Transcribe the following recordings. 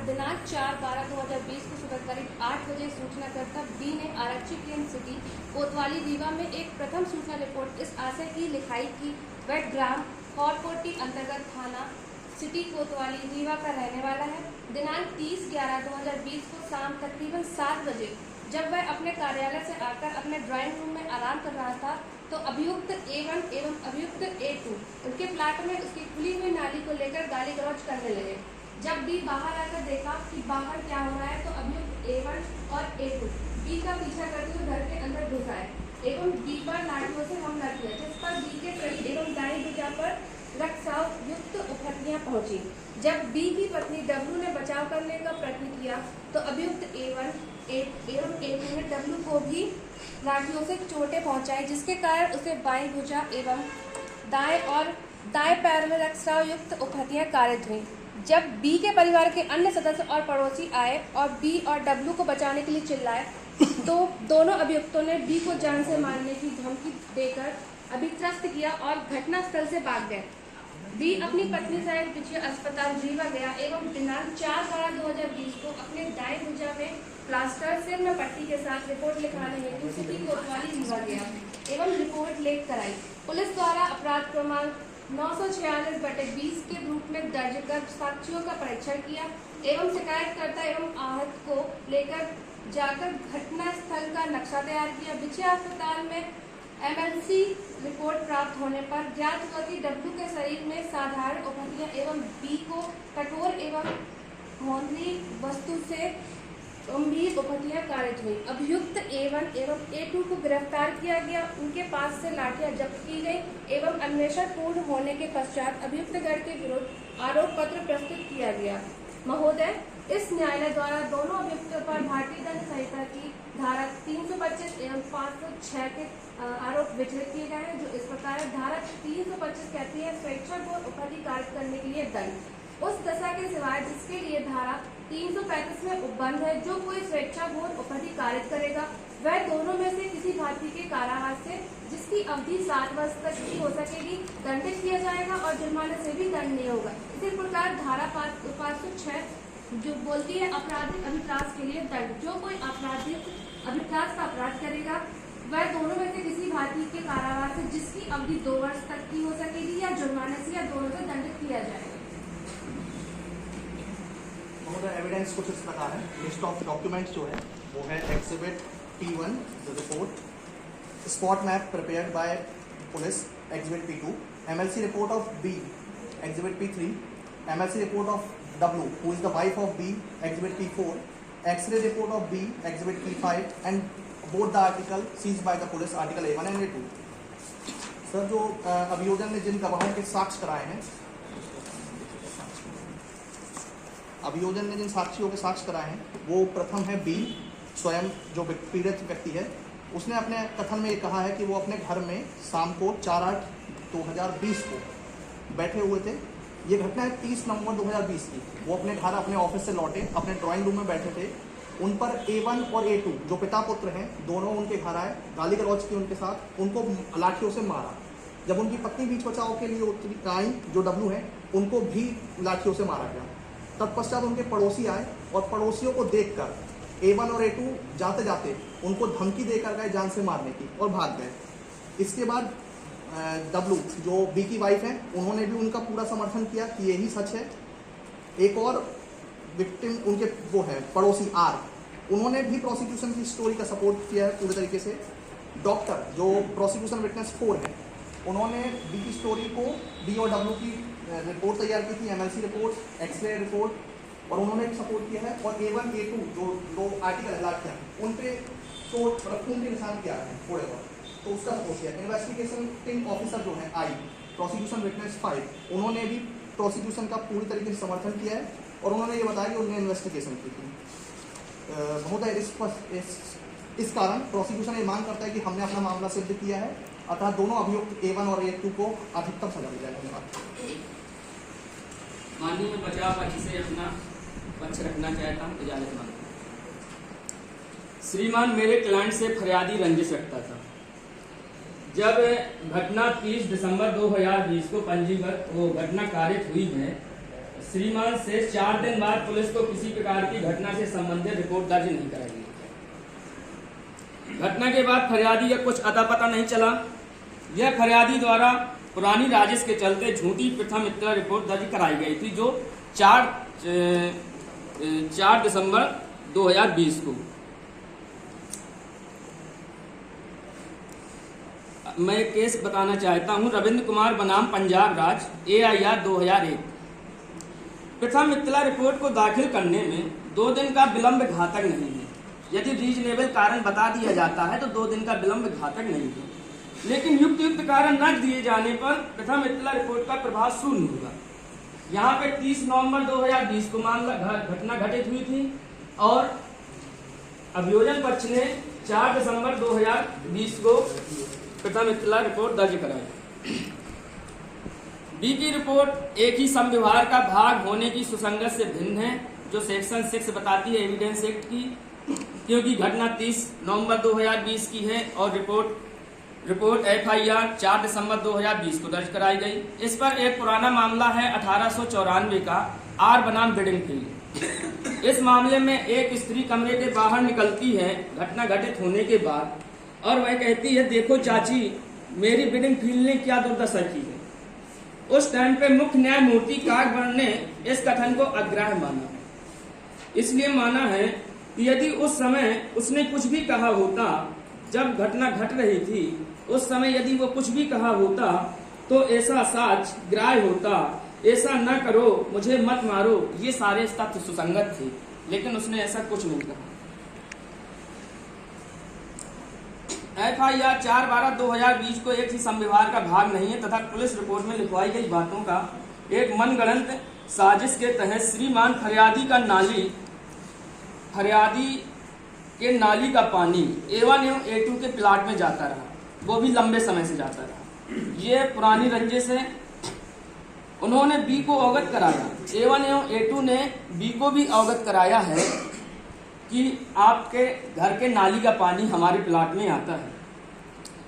दिनांक 4/12/2020 को सुबह करीब 8 बजे सूचनाकर्ता बी ने आरक्षी केंद्र सिटी कोतवाली रीवा में एक प्रथम सूचना रिपोर्ट इस आशय की लिखाई कि वह ग्राम खौरकोटी अंतर्गत थाना सिटी कोतवाली रीवा का रहने वाला है। दिनांक 30/11/2020 को शाम तकरीबन 7 बजे जब वह अपने कार्यालय से आकर अपने ड्राइंग रूम में आराम कर रहा था तो अभियुक्त A1 एवं अभियुक्त A2 उनके प्लाट में उसकी खुली हुई नाली को लेकर गाली गलौज करने लगे। जब बी बाहर आकर देखा कि बाहर क्या हो रहा है तो अभियुक्त A1 और A2 बी का पीछा करते हुए घर के अंदर घुस आए एवं बी पर लाठियों से हमला किया, जिस पर बी के कई एवं दाई भुजा पर रक्तस्राव युक्त उफतियां पहुंची। जब बी की पत्नी डब्लू ने बचाव करने का प्रयत्न किया तो अभियुक्त A1 एवं A2 ने डब्लू को भी लाठियों से चोटें पहुंचाई, जिसके कारण उसे बाईं भुजा एवं दाएं पैर में रक्तस्राव युक्त उफतियां कारित हुई। जब बी के परिवार के अन्य सदस्य और पड़ोसी आए और बी और डब्लू को बचाने के लिए चिल्लाए तो दोनों अभियुक्तों ने बी को जान से मारने की धमकी देकर अभित्रस्त किया और घटनास्थल से भाग गए। बी अपनी पत्नी सहित पीछे अस्पताल रीवा गया एवं दिनांक 4/12/2020 को अपने दाएं भुजा में प्लास्टर, सिर में पट्टी के साथ रिपोर्ट लिखाने हेतु सिटी कोतवाली रीवा गया एवं रिपोर्ट लेख कराई। पुलिस द्वारा अपराध क्रमांक 946/20 के रूप में दर्ज कर साक्ष्यों का परीक्षण किया एवं शिकायतकर्ता एवं आहत को लेकर जाकर घटना स्थल का नक्शा तैयार किया। बिछे अस्पताल में MLC रिपोर्ट प्राप्त होने पर ज्ञात हुआ कि डब्लू के शरीर में साधारण उफतियां एवं बी को कठोर एवं मौद्री वस्तु से गंभीर उफतियां कारित हुई। अभियुक्त A1 एवं A2 को गिरफ्तार किया गया, उनके पास से लाठियां जब्त की गई एवं अन्वेषण पूर्ण होने के पश्चात अभियुक्तगण के विरुद्ध आरोप पत्र प्रस्तुत किया गया। महोदय, इस न्यायालय द्वारा दोनों अभियुक्तों पर भारतीय दंड संहिता की धारा 325 एवं 506 के आरोप विचलित किए गए हैं, जो इस प्रकार धारा 325 कहती है स्वेच्छापूर्ण उफति कारित करने के लिए दंड उस दशा के सिवाय जिसके लिए धारा 335 में उपबंध है। जो कोई स्वेच्छापूर्ण उफति कारित करेगा वह दोनों में से किसी भारतीय के कारावास से जिसकी अवधि 7 वर्ष तक की हो सकेगी दंडित किया जाएगा और जुर्माने से भी दंड नहीं होगा। इसी प्रकार धारा 506 जो बोलती है आपराधिक अभिप्रास के लिए दंड। जो कोई आपराधिक अभिप्रास का अपराध करेगा वह दोनों में से किसी भारतीय के कारावास से जिसकी अवधि 2 वर्ष तक की हो सकेगी या जुर्माने से या दोनों से दंडित किया जाएगा। एविडेंस कुछ इस प्रकार है। लिस्ट ऑफ डॉक्यूमेंट्स जो है वो है exhibit P1 the report, spot map prepared by police exhibit P2, MLC report of B exhibit P3, MLC report of W who is the wife of B exhibit P4, X-ray report of B exhibit P5 and both the article seized by the police article A1 and A2। Sir, जो अभियोजन ने जिन गवाहों के साक्ष्य कराए हैं, अभियोजन ने जिन साक्षियों के साक्ष्य कराए हैं वो प्रथम है बी स्वयं, जो पीड़ित व्यक्ति है। उसने अपने कथन में ये कहा है कि वो अपने घर में शाम को 4/8/2020 को बैठे हुए थे। ये घटना है 30 नवंबर 2020 की। वो अपने घर अपने ऑफिस से लौटे, अपने ड्राइंग रूम में बैठे थे। उन पर A1 और A2 जो पिता पुत्र हैं दोनों उनके घर आए, गाली गलौज की उनके साथ, उनको लाठियों से मारा। जब उनकी पत्नी बीच बचाव के लिए उतरी आई जो डब्लू है, उनको भी लाठियों से मारा गया। तत्पश्चात उनके पड़ोसी आए और पड़ोसियों को देखकर A1 और A2 जाते जाते उनको धमकी देकर गए जान से मारने की और भाग गए। इसके बाद डब्लू जो बी की वाइफ है उन्होंने भी उनका पूरा समर्थन किया कि यही सच है। एक और विक्टिम उनके वो है पड़ोसी आर, उन्होंने भी प्रोसिक्यूशन की स्टोरी का सपोर्ट किया है पूरे तरीके से। डॉक्टर जो प्रोसिक्यूशन विटनेस 4 है, उन्होंने बी की स्टोरी को बी और डब्लू की रिपोर्ट तैयार की थी, MLC रिपोर्ट, एक्सरे रिपोर्ट, और उन्होंने भी सपोर्ट किया है। और A1 A2 जो 2 आर्टिकल है लाठियाँ, उन पे चोट खून के निशान किया है थोड़े बहुत, तो उसका सपोर्ट किया। इन्वेस्टिगेटिंग ऑफिसर जो है आई, प्रोसिक्यूशन विटनेस 5, उन्होंने भी प्रोसिक्यूशन का पूरी तरीके से समर्थन किया है और उन्होंने ये बताया कि उन्होंने इन्वेस्टिगेशन की थी। महोदय, इस कारण प्रोसिक्यूशन ये मांग करता है कि हमने अपना मामला सिद्ध किया है, अतः दोनों अभियुक्त A1 और A2 को अधिकतम सजा दी जाए। धन्यवाद। माननीय बचाव पक्ष से अपना पक्ष रखना चाहता हूँ। इजाजत मांगता हूँ। श्रीमान, मेरे क्लाइंट से फरियादी रंजिश रखता था। जब घटना 30 दिसंबर 2020 को पंजीबद्ध वो घटना कारित हुई है, श्रीमान से 4 दिन बाद पुलिस को किसी प्रकार की घटना से संबंधित रिपोर्ट दर्ज नहीं कराई। घटना के बाद फरियादी का कुछ अता पता नहीं चला। यह फरियादी द्वारा पुरानी राजिश के चलते झूठी प्रथम इत्तला रिपोर्ट दर्ज कराई गई थी, जो 4 दिसंबर 2020 को। मैं एक केस बताना चाहता हूं। रविंद्र कुमार बनाम पंजाब राज्य, AIR 2001। प्रथम इत्तला रिपोर्ट को दाखिल करने में 2 दिन का विलंब घातक नहीं है। यदि रीजनेबल कारण बता दिया जाता है तो 2 दिन का विलंब घातक नहीं है, लेकिन युक्त कारण न दिए जाने पर प्रथम इत्तला रिपोर्ट का प्रभाव शून्य होगा। यहाँ पे 30 नवंबर 2020 को मामला घटना घटित हुई थी और अभियोजन पक्ष ने 4 दिसंबर 2020 को प्रथम इत्तला रिपोर्ट दर्ज कराई। बी की रिपोर्ट एक ही संविभाग का भाग होने की सुसंगत से भिन्न है, जो सेक्शन 6 बताती है एविडेंस एक्ट की, क्योंकि घटना 30 नवंबर 2020 की है और रिपोर्ट FIR 4 दिसंबर 2020 को दर्ज कराई गई। इस पर एक पुराना मामला है 1894 का R बनाम बिडिंगफील्ड। इस मामले में एक स्त्री कमरे के बाहर निकलती है घटना घटित होने के बाद और वह कहती है, देखो चाची, मेरी बिडिंगफील्ड ने क्या दुर्दशा की है। उस टाइम पे मुख्य न्यायमूर्ति काकबर्ण ने इस कथन को अग्राह्य माना। इसलिए माना है कि यदि उस समय उसने कुछ भी कहा होता, जब घटना घट रही थी उस समय यदि वो कुछ भी कहा होता तो ऐसा साक्ष्य ग्राह्य होता। ऐसा न करो, मुझे मत मारो, ये सारे तथ्य सुसंगत थे, लेकिन उसने ऐसा कुछ नहीं कहा। FIR 4/12/2020 को एक ही संविभाग का भाग नहीं है तथा पुलिस रिपोर्ट में लिखवाई गई बातों का एक मनगढ़ंत साजिश के तहत श्रीमान फरियादी के नाली का पानी A1 एवं A2 के प्लाट में जाता रहा, वो भी लंबे समय से जाता रहा। ये पुरानी रंजिश है। उन्होंने B को अवगत कराया, A1 एवं A2 ने B को भी अवगत कराया है कि आपके घर के नाली का पानी हमारे प्लाट में आता है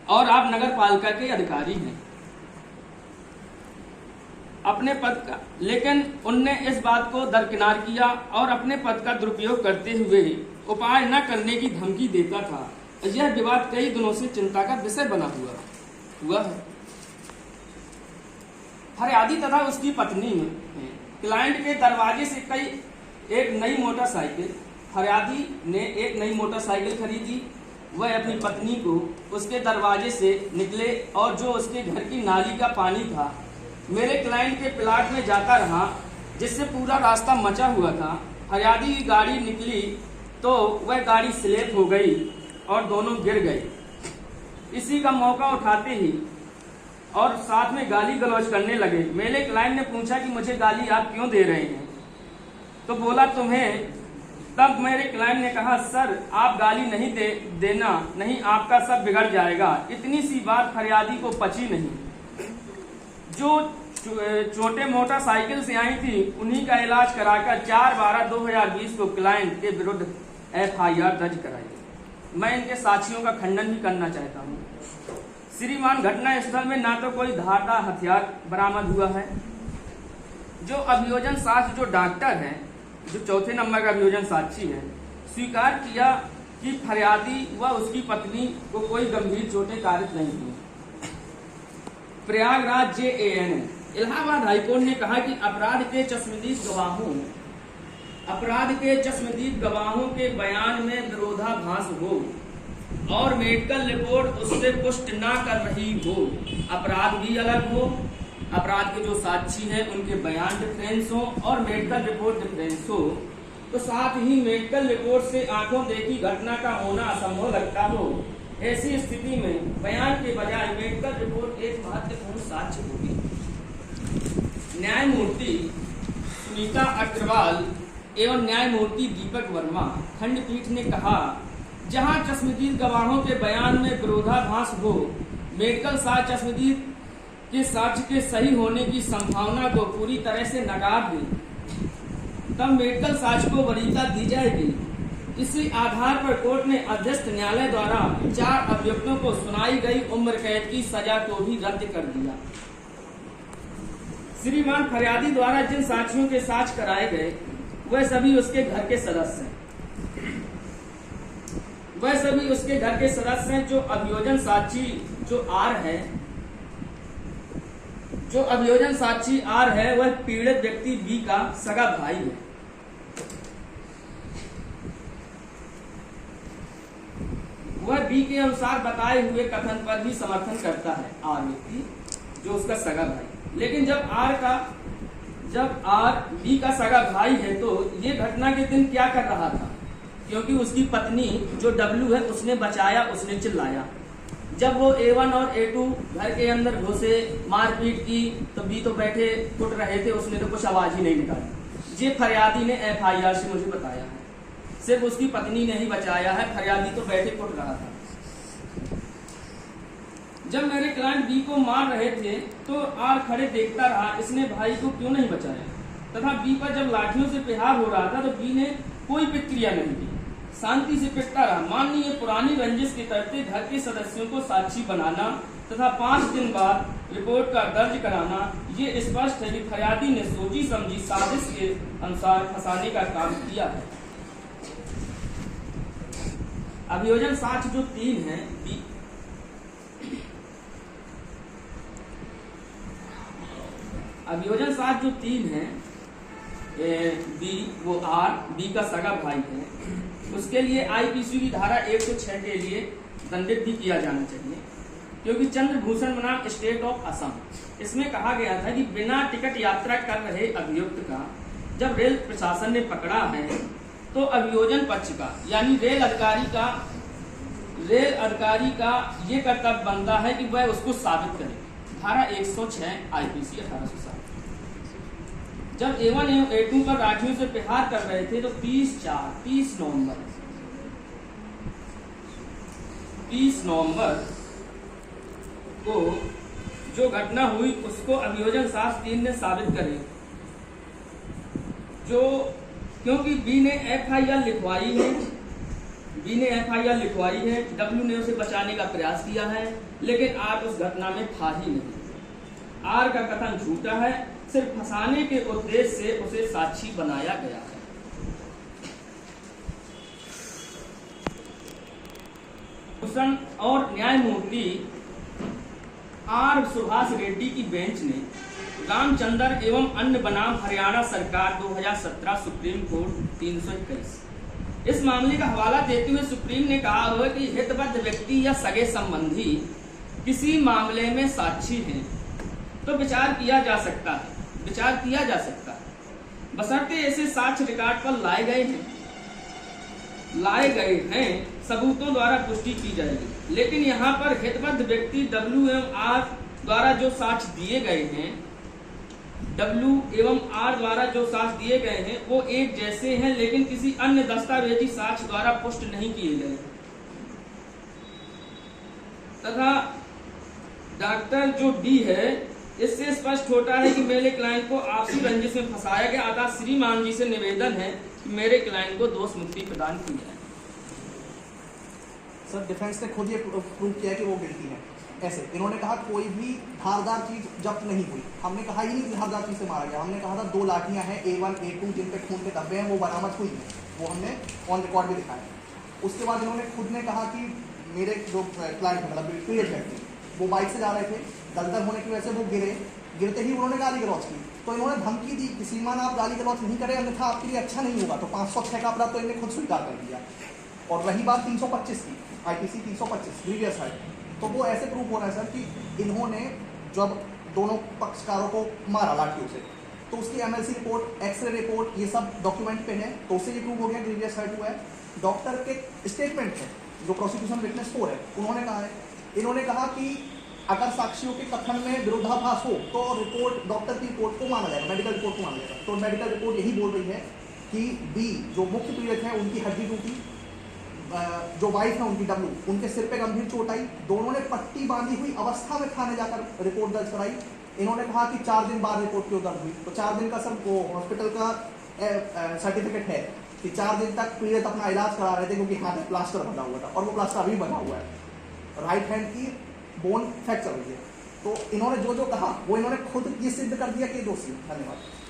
और आप नगर पालिका के अधिकारी हैं अपने पद का। लेकिन उनने इस बात को दरकिनार किया और अपने पद का दुरुपयोग करते हुए उपाय न करने की धमकी देता था। यह विवाद कई दिनों से चिंता का विषय बना हुआ है। फरियादी तथा उसकी पत्नी ने क्लाइंट के दरवाजे से एक नई मोटरसाइकिल, फरियादी ने एक नई मोटरसाइकिल खरीदी। वह अपनी पत्नी को उसके दरवाजे से निकले और जो उसके घर की नाली का पानी था मेरे क्लाइंट के प्लाट में जाता रहा, जिससे पूरा रास्ता मचा हुआ था। फरियादी की गाड़ी निकली तो वह गाड़ी स्लिप हो गई और दोनों गिर गए। इसी का मौका उठाते ही और साथ में गाली गलौज करने लगे। मेरे क्लाइंट ने पूछा कि मुझे गाली आप क्यों दे रहे हैं, तो बोला तुम्हें। तब मेरे क्लाइंट ने कहा, सर आप गाली नहीं देना, नहीं आपका सब बिगड़ जाएगा। इतनी सी बात फरियादी को पची नहीं। जो छोटे मोटरसाइकिल से आई थी उन्हीं का इलाज कराकर 4/12/2020 को क्लाइंट के विरुद्ध FIR दर्ज कराई। मैं इनके साक्ष्यों का खंडन भी करना चाहता हूँ। श्रीमान घटना स्थल में ना तो कोई धारदार हथियार बरामद हुआ है। जो अभियोजन साक्ष्य, जो डॉक्टर है, जो 4थे नंबर का अभियोजन साक्षी है, स्वीकार किया कि फरियादी व उसकी पत्नी को कोई गंभीर चोटें कारित नहीं हुई। प्रयागराज JAN इलाहाबाद हाईकोर्ट ने कहा कि अपराध के चश्मदीद गवाहों के बयान में विरोधाभास हो और मेडिकल रिपोर्ट उससे पुष्ट ना कर रही हो, अपराध भी अलग हो, अपराध के जो साक्षी हैं उनके बयान डिफरेंस हो और मेडिकल रिपोर्ट डिफरेंस हो, तो साथ ही मेडिकल रिपोर्ट से आंखों देखी घटना का होना असंभव लगता हो। ऐसी स्थिति में बयान के बजाय मेडिकल रिपोर्ट एक महत्वपूर्ण साक्ष्य होगी। न्यायमूर्ति सुनीता अग्रवाल एवं न्यायमूर्ति दीपक वर्मा खंडपीठ ने कहा, जहां चश्मदीद गवाहों के बयान में विरोधाभास हो, मेडिकल साक्ष्य चश्मदीद के साक्ष्य के सही होने की संभावना को पूरी तरह से नकार दी, तब मेडिकल साक्ष्य को वरीयता दी जाएगी। इसी आधार पर कोर्ट ने अध्यक्ष न्यायालय द्वारा 4 अभियुक्तों को सुनाई गई उम्र कैद की सजा को भी रद्द कर दिया। श्रीमान फरियादी द्वारा जिन साक्षियों के साक्ष्य कराए गए वह सभी उसके घर के सदस्य हैं। वह सभी उसके घर के सदस्य हैं। जो अभियोजन साक्षी आर है वह पीड़ित व्यक्ति बी का सगा भाई है। वह बी के अनुसार बताए हुए कथन पर भी समर्थन करता है, आर व्यक्ति जो उसका सगा भाई। लेकिन जब आर बी का सगा भाई है तो ये घटना के दिन क्या कर रहा था? क्योंकि उसकी पत्नी जो डब्ल्यू है उसने बचाया, उसने चिल्लाया। जब वो A1 और A2 घर के अंदर घुसे, मारपीट की, तो बी तो बैठे कुट रहे थे, उसने तो कुछ आवाज ही नहीं निकाली। ये फरियादी ने FIR से मुझे बताया है। सिर्फ उसकी पत्नी ने ही बचाया है, फरियादी तो बैठे कुट रहा था। जब मेरे क्लाइंट बी को मार रहे थे तो आर खड़े देखता रहा, इसने भाई को क्यों नहीं बचाया। तथा बी पर जब लाठियों से प्रहार हो रहा था तो बी ने कोई प्रतिक्रिया नहीं दी, शांति से पिटता रहा। माननीय पुरानी रंजिश के करते घर के सदस्यों को साक्षी बनाना तथा 5 दिन बाद रिपोर्ट का दर्ज कराना, ये स्पष्ट है कि फरियादी ने सोची समझी साजिश के अनुसार फंसाने का काम किया है। अभियोजन साक्ष्य जो 3 है, अभियोजन साक्ष्य जो 3 है, बी वो आर बी का सगा भाई है, उसके लिए IPC की धारा 106 के लिए दंडित भी किया जाना चाहिए। क्योंकि चंद्रभूषण बनाम स्टेट ऑफ असम, इसमें कहा गया था कि बिना टिकट यात्रा कर रहे अभियुक्त का जब रेल प्रशासन ने पकड़ा है तो अभियोजन पक्ष का यानी रेल अधिकारी का ये कर्तव्य बनता है कि वह उसको साबित करे। धारा 106 IPC 1860। जब A1 एवं A2 पर लाठियों से प्रहार कर रहे थे तो 30 नवंबर को जो घटना हुई उसको अभियोजन साक्ष्य 3 ने साबित करे। क्योंकि बी ने FIR लिखवाई है, डब्ल्यू ने उसे बचाने का प्रयास किया है, लेकिन आर उस घटना में था ही नहीं। आर का कथन झूठा है, सिर्फ फंसाने के उद्देश्य से उसे साक्षी बनाया गया है। भूषण और न्यायमूर्ति आर सुभाष रेड्डी की बेंच ने रामचंद्र एवं अन्य बनाम हरियाणा सरकार 2017 सुप्रीम कोर्ट 321 इस मामले का हवाला देते हुए सुप्रीम ने कहा हुआ कि हितबद्ध व्यक्ति या सगे संबंधी किसी मामले में साक्षी हैं तो विचार किया जा सकता है, बशर्ते ऐसे साक्ष्य रिकॉर्ड पर लाए गए हैं सबूतों द्वारा पुष्टि की जाएगी। लेकिन यहाँ पर हितबद्ध व्यक्ति डब्ल्यू एवं आर द्वारा जो साक्ष्य दिए गए हैं वो एक जैसे हैं, लेकिन किसी अन्य दस्तावेजी साक्ष्य द्वारा पुष्ट नहीं किए गए। तथा डॉक्टर जो डी है, इससे स्पष्ट होता है कि मेरे क्लाइंट को आपसी रंजिश में फंसाया गया। अतः श्रीमान जी से निवेदन है कि मेरे क्लाइंट को दोष मुक्ति प्रदान की जाए। सर डिफेंस ने खुद ये प्रूव किया कि वो गिल्टी है। ऐसे इन्होंने कहा कोई भी धारदार चीज जब्त नहीं हुई। हमने कहा ही नहीं कि धारदार चीज से मारा गया। हमने कहा था 2 लाठियां हैं A1 A2 जिन पे खून के धब्बे हैं, वो बरामद हुई है, वो हमने ऑन रिकॉर्ड भी दिखाया। उसके बाद इन्होंने खुद ने कहा कि मेरे जो क्लाइंट मतलब पीड़ित व्यक्ति वो बाइक से जा रहे थे, दलदल होने की वजह से वो गिरते ही उन्होंने गाली गलौज की। तो इन्होंने धमकी दी कि श्रीमान आप गाली गलौज नहीं करें, अन्यथा आपके लिए अच्छा नहीं होगा। तो 506 का अपराध तो इन्हें खुद स्वीकार कर दिया। और रही बात 325 की, IPC 325 ग्रीवियस है, तो वो ऐसे प्रूव हो रहा है सर कि इन्होंने जब दोनों पक्षकारों को मारा लाठियों से तो उसकी MLC रिपोर्ट, एक्सरे रिपोर्ट, ये सब डॉक्यूमेंट पे है, तो उससे ये प्रूव हो गया ग्रीवियस हर्ट हुआ है। डॉक्टर के स्टेटमेंट है जो प्रोसिक्यूशन विटनेस 4 है, उन्होंने कहा है, इन्होंने कहा कि अगर साक्षियों के कथन में विरोधाभास हो तो रिपोर्ट, डॉक्टर की रिपोर्ट को माना जाएगा, मेडिकल रिपोर्ट को माना जाएगा। तो मेडिकल रिपोर्ट यही बोल रही है कि बी जो मुख्य पीड़ित है उनकी हड्डी टूटी, जो वाइफ है उनकी डब्ल्यू, उनके सिर पे गंभीर चोट आई, दोनों ने पट्टी बांधी हुई अवस्था में थाने जाकर रिपोर्ट दर्ज कराई। इन्होंने कहा कि 4 दिन बाद रिपोर्ट क्यों दर्ज हुई, तो 4 दिन का सर वो हॉस्पिटल का सर्टिफिकेट है कि 4 दिन तक पीड़ित अपना इलाज करा रहे थे क्योंकि हाथ में प्लास्टर बंधा हुआ था और वो प्लास्टर अभी बंधा हुआ है। राइट हैंड की बोन फ्रैक्चर हुई है। तो इन्होंने जो जो कहा वो इन्होंने खुद ये सिद्ध कर दिया कि ये दोषी है। धन्यवाद।